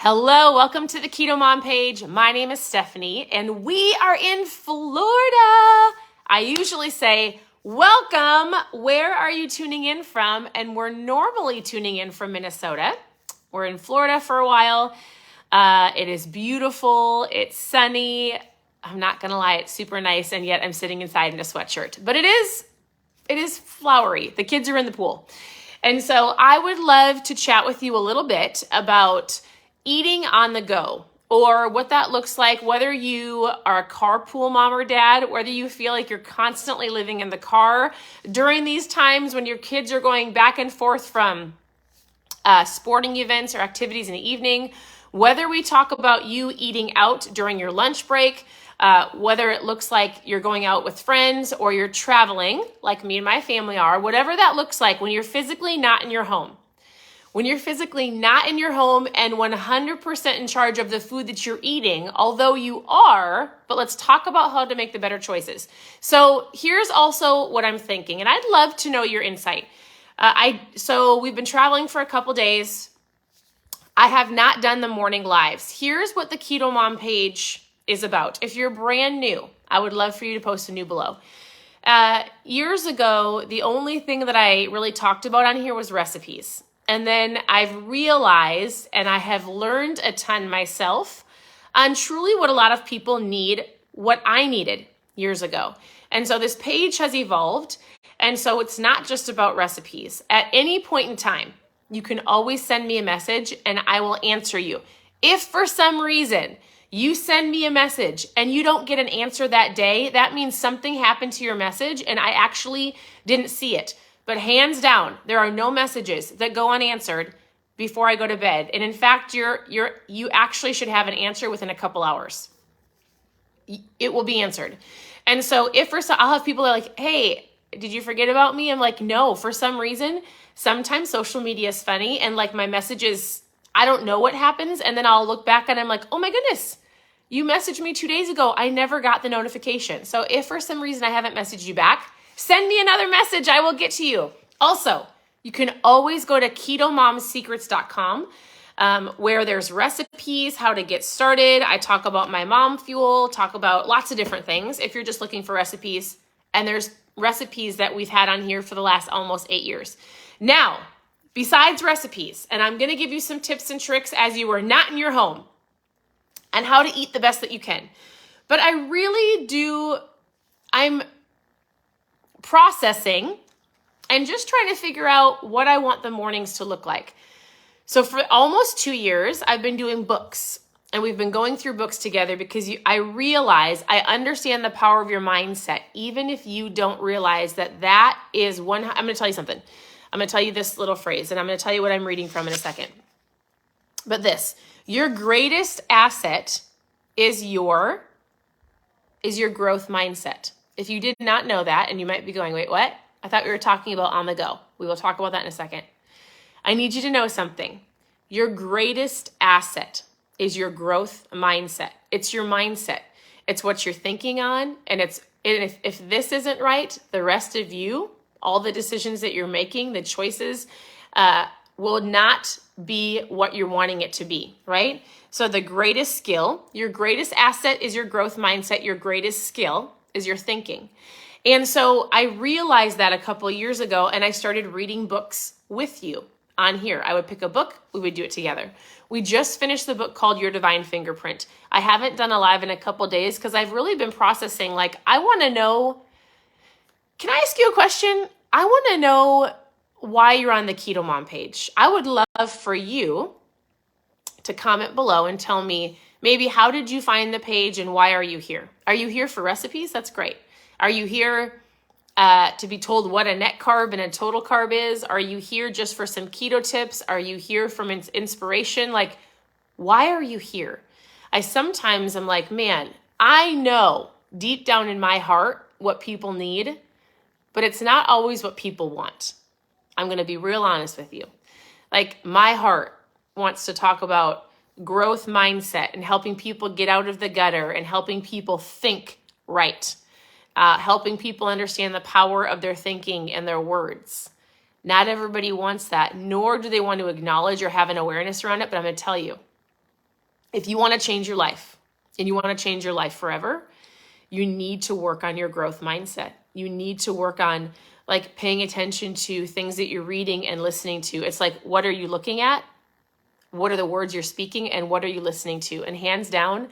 Hello, welcome to the Keto Mom page. My name is Stephanie, and we are in Florida. I usually say, welcome, where are you tuning in from? And we're normally tuning in from Minnesota. We're in Florida for a while. It is beautiful, it's sunny. I'm not gonna lie, it's super nice, and yet I'm sitting inside in a sweatshirt. But it is flowery. The kids are in the pool. And so I would love to chat with you a little bit about eating on the go, or what that looks like, whether you are a carpool mom or dad, whether you feel like you're constantly living in the car during these times when your kids are going back and forth from sporting events or activities in the evening, whether we talk about you eating out during your lunch break, whether it looks like you're going out with friends or you're traveling like me and my family are, whatever that looks like when you're physically not in your home. When you're physically not in your home and 100% in charge of the food that you're eating, although you are, but let's talk about how to make the better choices. So here's also what I'm thinking, and I'd love to know your insight. So we've been traveling for a couple days. I have not done the morning lives. Here's what the Keto Mom page is about. If you're brand new, I would love for you to post a new below. Years ago, the only thing that I really talked about on here was recipes. And then I've realized, and I have learned a ton myself on truly what a lot of people need, what I needed years ago. And so this page has evolved. And so it's not just about recipes. At any point in time, you can always send me a message and I will answer you. If for some reason you send me a message and you don't get an answer that day, that means something happened to your message and I actually didn't see it. But hands down, there are no messages that go unanswered before I go to bed. And in fact, you actually should have an answer within a couple hours. It will be answered. And so I'll have people that are like, hey, did you forget about me? I'm like, no, for some reason, sometimes social media is funny. And like my messages, I don't know what happens. And then I'll look back and I'm like, oh my goodness, you messaged me 2 days ago. I never got the notification. So if for some reason I haven't messaged you back, send me another message. I will get to you. Also, you can always go to ketomomsecrets.com where there's recipes, how to get started. I talk about my mom fuel, talk about lots of different things if you're just looking for recipes. And there's recipes that we've had on here for the last almost 8 years. Now, besides recipes, and I'm going to give you some tips and tricks as you are not in your home and how to eat the best that you can. But I'm processing and just trying to figure out what I want the mornings to look like. So for almost 2 years, I've been doing books and we've been going through books together because I understand the power of your mindset, even if you don't realize that is one. I'm going to tell you something. I'm going to tell you this little phrase and I'm going to tell you what I'm reading from in a second. But your greatest asset is your growth mindset. If you did not know that, and you might be going, wait, what? I thought we were talking about on the go. We will talk about that in a second. I need you to know something. Your greatest asset is your growth mindset. It's your mindset. It's what you're thinking on. And if this isn't right, the rest of you, all the decisions that you're making, the choices, will not be what you're wanting it to be, right? So the greatest skill, your greatest asset is your growth mindset. Your greatest skill is your thinking. And so I realized that a couple of years ago and I started reading books with you on here. I would pick a book, we would do it together. We just finished the book called Your Divine Fingerprint. I haven't done a live in a couple of days because I've really been processing, I want to know, can I ask you a question? I want to know why you're on the Keto Mom page. I would love for you to comment below and tell me maybe how did you find the page and why are you here? Are you here for recipes? That's great. Are you here to be told what a net carb and a total carb is? Are you here just for some keto tips? Are you here from inspiration? Why are you here? I'm like, man, I know deep down in my heart what people need, but it's not always what people want. I'm going to be real honest with you. My heart wants to talk about growth mindset and helping people get out of the gutter and helping people think right, helping people understand the power of their thinking and their words. Not everybody wants that, nor do they want to acknowledge or have an awareness around it, but I'm going to tell you, If you want to change your life and you want to change your life forever, you need to work on your growth mindset. You need to work on like paying attention to things that you're reading and listening to. It's like, what are you looking at? What are the words you're speaking? And what are you listening to? And hands down,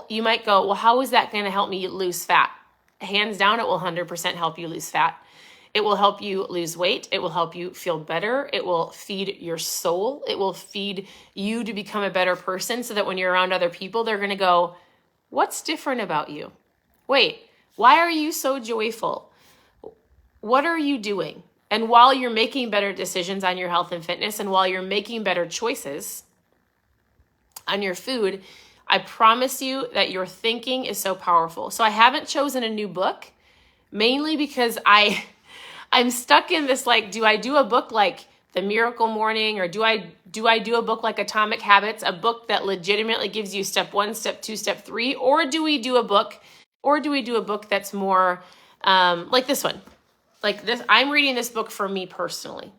you might go, well, how is that going to help me lose fat? Hands down, it will 100% help you lose fat. It will help you lose weight. It will help you feel better. It will feed your soul. It will feed you to become a better person so that when you're around other people, they're going to go, what's different about you? Wait, why are you so joyful? What are you doing? And while you're making better decisions on your health and fitness, and while you're making better choices on your food, I promise you that your thinking is so powerful. So I haven't chosen a new book, mainly because I'm stuck in this, like, do I do a book like The Miracle Morning, or do I do a book like Atomic Habits, a book that legitimately gives you step 1, step 2, step 3, or do we do a book that's more like this one? Like this, I'm reading this book for me personally.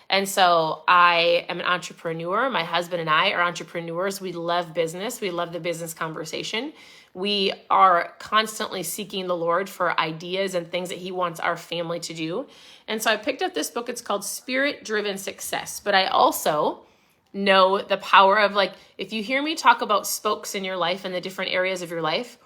And so I am an entrepreneur. My husband and I are entrepreneurs. We love business. We love the business conversation. We are constantly seeking the Lord for ideas and things that he wants our family to do. And so I picked up this book. It's called Spirit Driven Success. But I also know the power of, like, if you hear me talk about spokes in your life and the different areas of your life,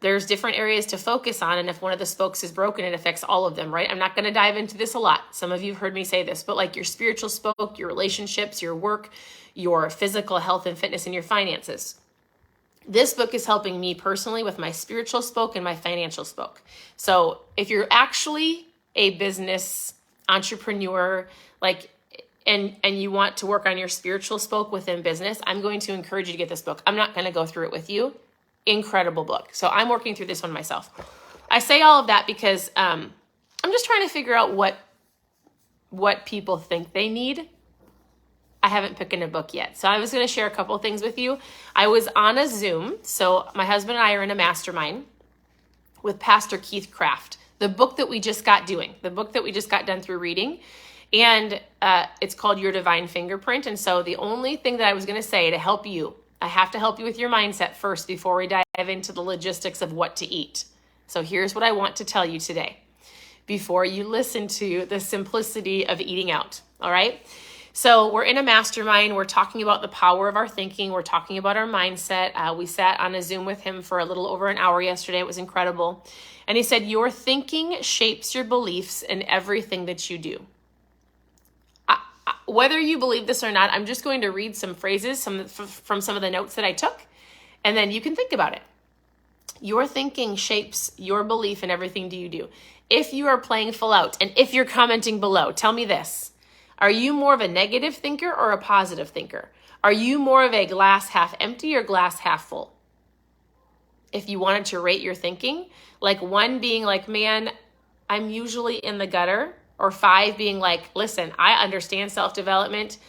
there's different areas to focus on. And if one of the spokes is broken, it affects all of them, right? I'm not going to dive into this a lot. Some of you have heard me say this, but like your spiritual spoke, your relationships, your work, your physical health and fitness, and your finances. This book is helping me personally with my spiritual spoke and my financial spoke. So if you're actually a business entrepreneur, and you want to work on your spiritual spoke within business, I'm going to encourage you to get this book. I'm not going to go through it with you. Incredible book. So I'm working through this one myself. I say all of that because I'm just trying to figure out what people think they need. I haven't picked a book yet. So I was going to share a couple things with you. I was on a Zoom. So my husband and I are in a mastermind with Pastor Keith Craft, the book that we just got done through reading. And it's called Your Divine Fingerprint. And so the only thing that I was going to say to help you, I have to help you with your mindset first before we dive into the logistics of what to eat. So here's what I want to tell you today before you listen to the simplicity of eating out. All right. So we're in a mastermind. We're talking about the power of our thinking. We're talking about our mindset. We sat on a Zoom with him for a little over an hour yesterday. It was incredible. And he said, your thinking shapes your beliefs in everything that you do. Whether you believe this or not, I'm just going to read some phrases from some of the notes that I took, and then you can think about it. Your thinking shapes your belief in everything you do. If you are playing full out, and if you're commenting below, tell me this. Are you more of a negative thinker or a positive thinker? Are you more of a glass half empty or glass half full? If you wanted to rate your thinking, like 1 being like, man, I'm usually in the gutter, or 5 being like, listen, I understand self-development.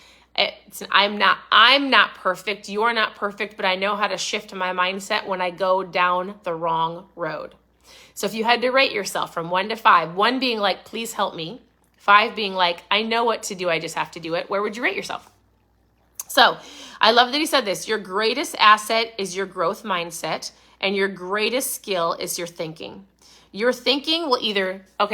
I'm not perfect. You're not perfect, but I know how to shift my mindset when I go down the wrong road. So if you had to rate yourself from 1 to 5, 1 being like, please help me. 5 being like, I know what to do. I just have to do it. Where would you rate yourself? So I love that he said this. Your greatest asset is your growth mindset, and your greatest skill is your thinking. Your thinking will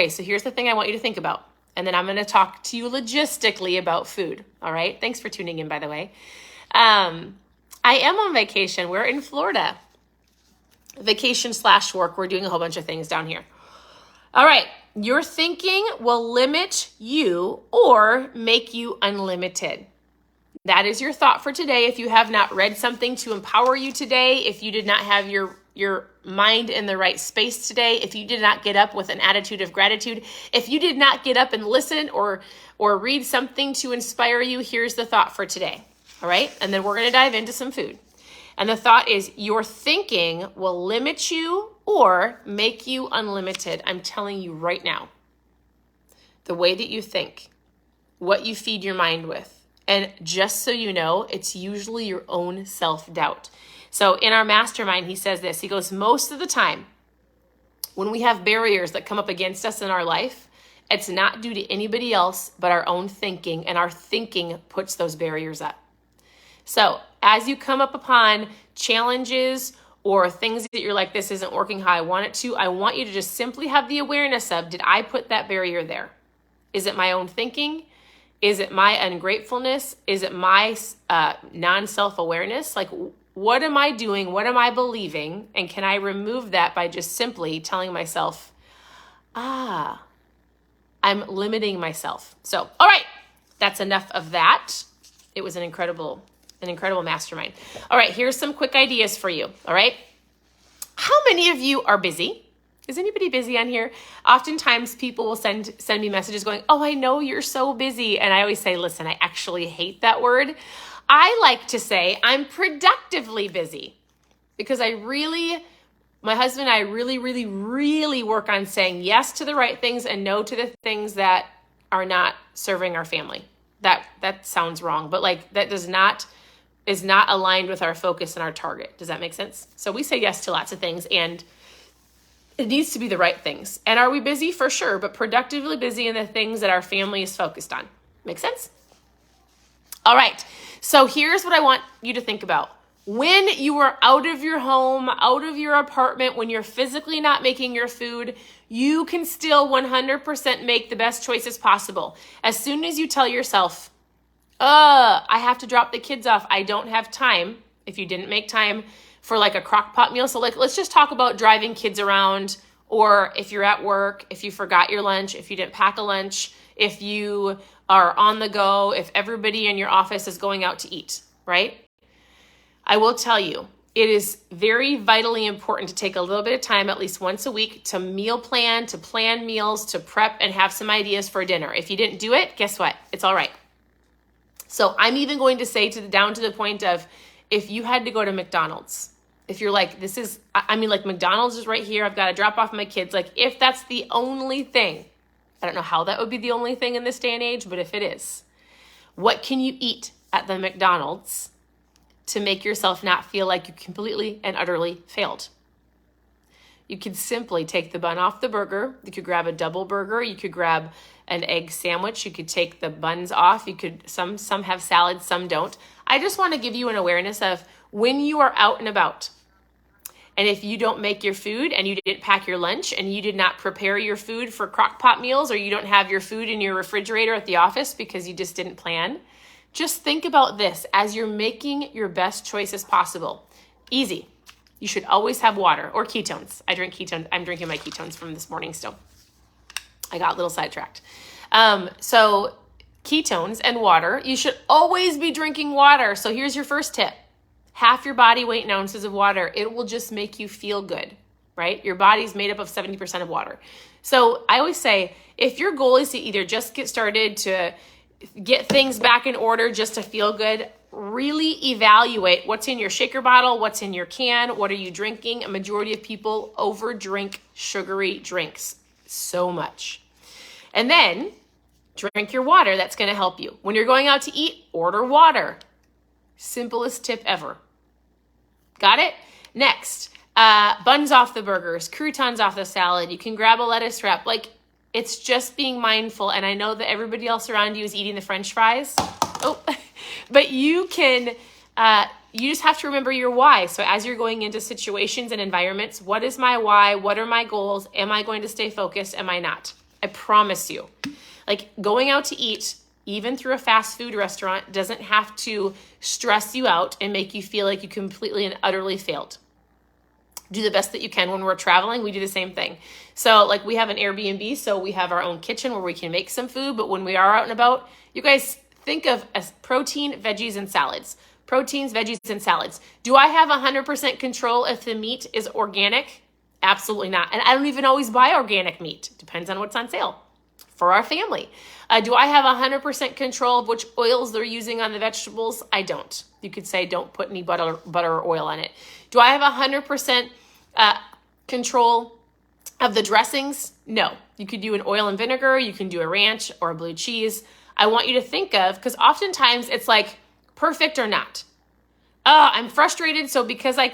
so here's the thing I want you to think about. And then I'm going to talk to you logistically about food. All right. Thanks for tuning in, by the way. I am on vacation. We're in Florida. Vacation/work. We're doing a whole bunch of things down here. All right. Your thinking will limit you or make you unlimited. That is your thought for today. If you have not read something to empower you today, if you did not have your mind in the right space today, if you did not get up with an attitude of gratitude, if you did not get up and listen or read something to inspire you, here's the thought for today. All right. And then we're going to dive into some food. And the thought is your thinking will limit you or make you unlimited. I'm telling you right now, the way that you think, what you feed your mind with. And just so you know, it's usually your own self-doubt. So in our mastermind, he says this. He goes, most of the time, when we have barriers that come up against us in our life, it's not due to anybody else but our own thinking, and our thinking puts those barriers up. So as you come up upon challenges or things that you're like, this isn't working how I want it to, I want you to just simply have the awareness of, did I put that barrier there? Is it my own thinking? Is it my ungratefulness? Is it my non-self-awareness? Like, what am I doing? What am I believing? And can I remove that by just simply telling myself, I'm limiting myself. So, all right, that's enough of that. It was an incredible mastermind. All right, here's some quick ideas for you. All right. How many of you are busy? Is anybody busy on here? Oftentimes people will send me messages going, oh, I know you're so busy. And I always say, listen, I actually hate that word. I like to say I'm productively busy because my husband and I really work on saying yes to the right things and no to the things that are not serving our family. That sounds wrong, but like that is not aligned with our focus and our target. Does that make sense? So we say yes to lots of things, and it needs to be the right things. And are we busy? For sure, but productively busy in the things that our family is focused on. Make sense? All right. So here's what I want you to think about. When you are out of your home, out of your apartment, when you're physically not making your food, you can still 100% make the best choices possible. As soon as you tell yourself, I have to drop the kids off, I don't have time, if you didn't make time for like a crock pot meal. So like, let's just talk about driving kids around, or if you're at work, if you forgot your lunch, if you didn't pack a lunch, if you are on the go, if everybody in your office is going out to eat, right? I will tell you, it is very vitally important to take a little bit of time, at least once a week, to meal plan, to plan meals, to prep and have some ideas for dinner. If you didn't do it, guess what? It's all right. So I'm even going to say down to the point of, if you had to go to McDonald's, if you're like, like McDonald's is right here, I've got to drop off my kids. Like if that's the only thing, I don't know how that would be the only thing in this day and age, but if it is, what can you eat at the McDonald's to make yourself not feel like you completely and utterly failed? You could simply take the bun off the burger. You could grab a double burger. You could grab an egg sandwich. You could take the buns off. You could, some have salads, some don't. I just want to give you an awareness of when you are out and about. And if you don't make your food and you didn't pack your lunch and you did not prepare your food for crock pot meals, or you don't have your food in your refrigerator at the office because you just didn't plan, just think about this as you're making your best choices possible. Easy. You should always have water or ketones. I drink ketones. I'm drinking my ketones from this morning still. I got a little sidetracked. So ketones and water, you should always be drinking water. So here's your first tip. Half your body weight in ounces of water. It will just make you feel good, right? Your body's made up of 70% of water. So I always say, if your goal is to either just get started, to get things back in order, just to feel good, really evaluate what's in your shaker bottle, what's in your can, what are you drinking? A majority of people overdrink sugary drinks so much. And then drink your water. That's going to help you. When you're going out to eat, order water. Simplest tip ever. Got it? Next, buns off the burgers, croutons off the salad. You can grab a lettuce wrap. Like, it's just being mindful. And I know that everybody else around you is eating the French fries. But you can, you just have to remember your why. So as you're going into situations and environments, what is my why? What are my goals? Am I going to stay focused? Am I not? I promise you. Like, going out to eat, even through a fast food restaurant, doesn't have to stress you out and make you feel like you completely and utterly failed. Do the best that you can. When we're traveling, we do the same thing. So like, we have an Airbnb, so we have our own kitchen where we can make some food. But when we are out and about, you guys think of as protein, veggies, and salads. Proteins, veggies, and salads. Do I have 100% control if the meat is organic? Absolutely not. And I don't even always buy organic meat. Depends on what's on sale for our family. Do I have 100% control of which oils they're using on the vegetables? I don't. You could say don't put any butter or oil on it. Do I have 100% control of the dressings? No. You could do an oil and vinegar. You can do a ranch or a blue cheese. I want you to think of, because oftentimes it's like perfect or not. I'm frustrated, so because I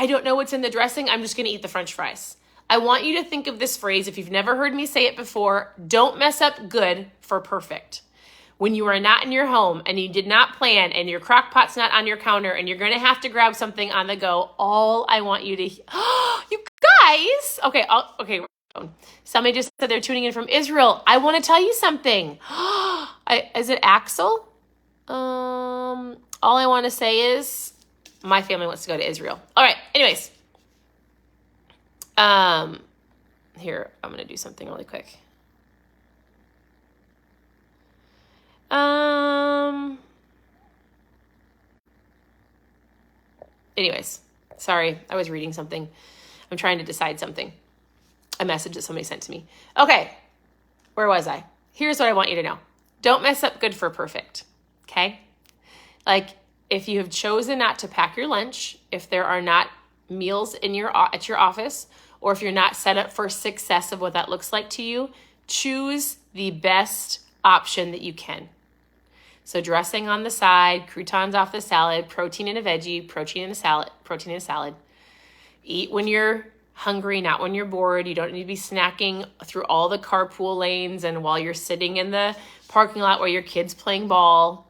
don't know what's in the dressing, I'm just going to eat the French fries. I want you to think of this phrase. If you've never heard me say it before, don't mess up good for perfect. when you are not in your home and you did not plan and your crock pot's not on your counter and you're going to have to grab something on the go, all I want you to, you guys, okay. Somebody just said they're tuning in from Israel. I want to tell you something. Is it Axel? All I want to say is my family wants to go to Israel. All right. Anyways, here, I'm going to do something really quick. Anyways, sorry, I was reading something. I'm trying to decide something. A message that somebody sent to me. Okay, where was I? Here's what I want you to know. Don't mess up good for perfect, okay? Like, if you have chosen not to pack your lunch, if there are not meals at your office, or if you're not set up for success of what that looks like to you, choose the best option that you can. So dressing on the side, croutons off the salad, protein in a veggie, protein in a salad. Eat when you're hungry, not when you're bored. You don't need to be snacking through all the carpool lanes and while you're sitting in the parking lot where your kid's playing ball.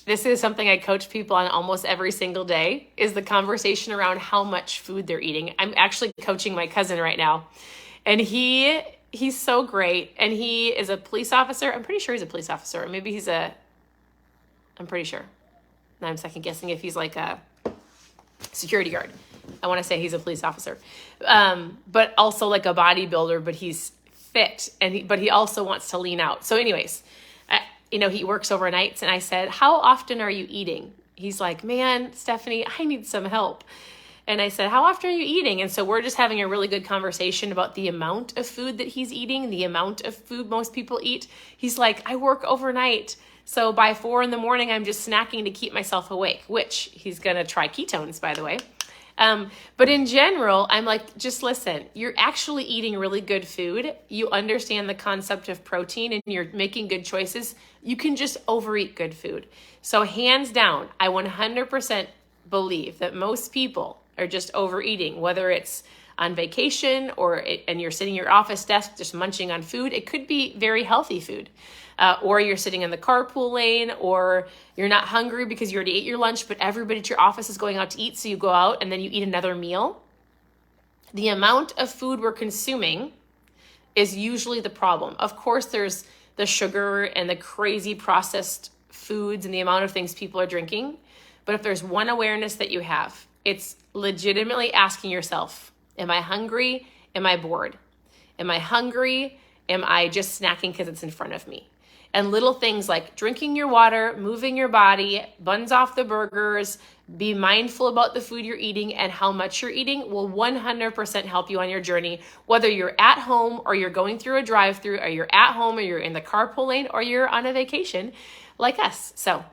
This is something I coach people on almost every single day, is the conversation around how much food they're eating. I'm actually coaching my cousin right now, and he's so great, and he is a police officer. I'm pretty sure he's a police officer, or maybe I'm pretty sure. Now I'm second guessing if he's like a security guard. I want to say he's a police officer, but also like a bodybuilder, but he's fit, but he also wants to lean out. So anyways, he works overnights, and I said, how often are you eating? He's like, man, Stephanie, I need some help. And I said, how often are you eating? And so we're just having a really good conversation about the amount of food that he's eating, the amount of food most people eat. He's like, I work overnight, so by 4 a.m, I'm just snacking to keep myself awake, which he's going to try ketones, by the way. But in general, I'm like, just listen, you're actually eating really good food. You understand the concept of protein and you're making good choices. You can just overeat good food. So hands down, I 100% believe that most people are just overeating, whether it's on vacation and you're sitting at your office desk just munching on food. It could be very healthy food. Or you're sitting in the carpool lane, or you're not hungry because you already ate your lunch, but everybody at your office is going out to eat, so you go out and then you eat another meal. The amount of food we're consuming is usually the problem. Of course, there's the sugar and the crazy processed foods and the amount of things people are drinking. But if there's one awareness that you have, it's legitimately asking yourself, am I hungry? Am I bored? Am I hungry? Am I just snacking because it's in front of me? And little things like drinking your water, moving your body, buns off the burgers, be mindful about the food you're eating and how much you're eating will 100% help you on your journey, whether you're at home or you're going through a drive-through, or you're at home or you're in the carpool lane or you're on a vacation like us. So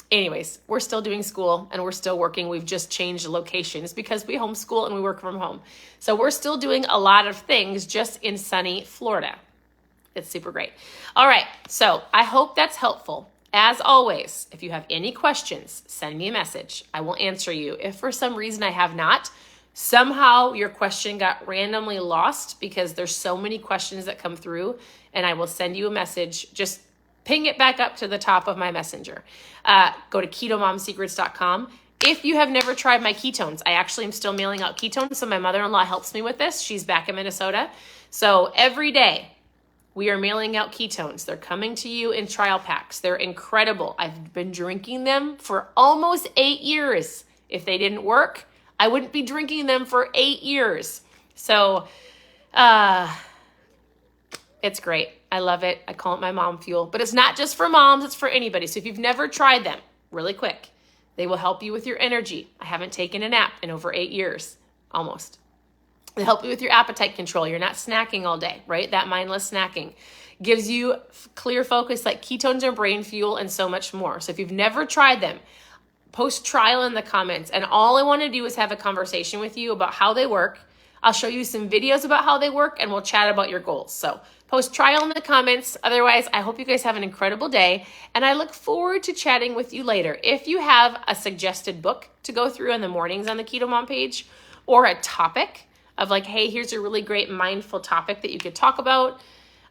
anyways, we're still doing school and we're still working. We've just changed locations because we homeschool and we work from home. So we're still doing a lot of things just in sunny Florida. It's super great. All right. So I hope that's helpful. As always, if you have any questions, send me a message. I will answer you. If for some reason I have not, somehow your question got randomly lost because there's so many questions that come through, and I will send you a message. Just ping it back up to the top of my messenger. Go to ketomomsecrets.com. If you have never tried my ketones, I actually am still mailing out ketones. So my mother-in-law helps me with this. She's back in Minnesota. So every day we are mailing out ketones. They're coming to you in trial packs. They're incredible. I've been drinking them for almost 8 years. If they didn't work, I wouldn't be drinking them for 8 years. So it's great. I love it. I call it my mom fuel. But it's not just for moms, it's for anybody. So if you've never tried them, really quick, they will help you with your energy. I haven't taken a nap in over 8 years, almost. They help you with your appetite control. You're not snacking all day, right? That mindless snacking gives you clear focus, like ketones are brain fuel and so much more. So if you've never tried them, post trial in the comments. And all I want to do is have a conversation with you about how they work. I'll show you some videos about how they work and we'll chat about your goals. So post trial in the comments. Otherwise, I hope you guys have an incredible day and I look forward to chatting with you later. If you have a suggested book to go through in the mornings on the Keto Mom page, or a topic of like, hey, here's a really great mindful topic that you could talk about.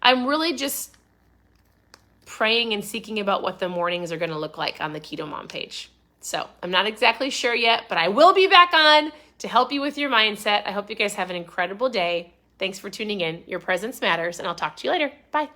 I'm really just praying and seeking about what the mornings are going to look like on the Keto Mom page. So I'm not exactly sure yet, but I will be back on to help you with your mindset. I hope you guys have an incredible day. Thanks for tuning in. Your presence matters, and I'll talk to you later. Bye.